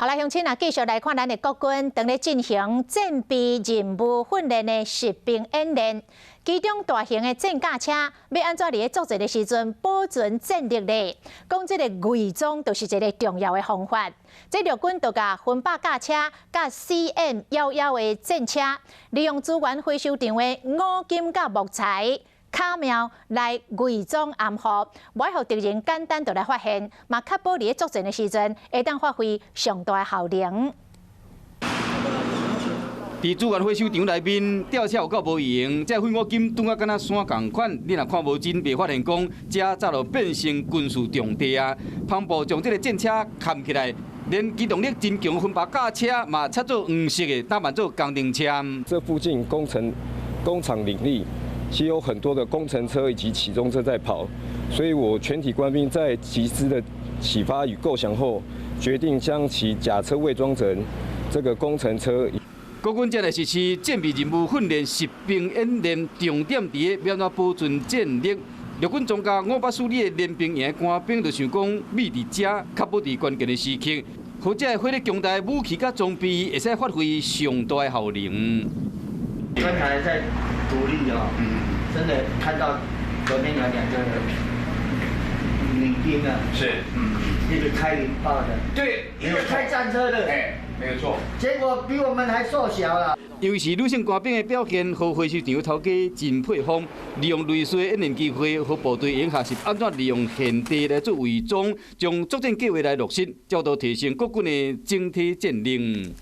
好啦，乡亲啊，继续来看咱的国军正咧进行战备任务训练的实兵演练。其中大型的战甲车要安怎伫咧作战的时阵保存战力呢？讲这个伪装就是一个重要的方法。这陆军就甲分把甲车、甲 CM11的战车，利用资源回收场的五金甲木材。 卡苗来伪装暗号，袂互敌人简单就来发现，嘛确保伫作战的时阵会当发挥上大效能。伫资源回收场内面，吊车有够无用，这废五金拄啊敢若山共款，你若看无真，袂发现讲这早就变成军事重地啊！旁部将这个战车扛起来，连机动力真强分把甲车嘛拆做黄色的，打扮做工程车。这附近工厂林立。 其实有很多的工程车以及起重车在跑，所以我全体官兵在集思的启发与构想后，决定将其假车伪装成这个工程车。国军这个实施战备任务训练实兵演练，重点伫咧要安怎保存战力。陆军总监584旅的联兵营官兵就想讲，秘伫遮，确保伫关键的时刻，或者火力强大的武器甲装备会使发挥上大的效能。刚才在独立哦。 真的看到昨天有2个女兵啊，是，一个开云豹的，对，一个开战车的，哎，没有错，结果比我们还瘦小了。尤其是女性官兵的表现，和回收场头家真佩服。利用类似演练机会，和部队演习是安怎利用现地来做伪装，将作战计划来落实，较多提升国军的整体战力。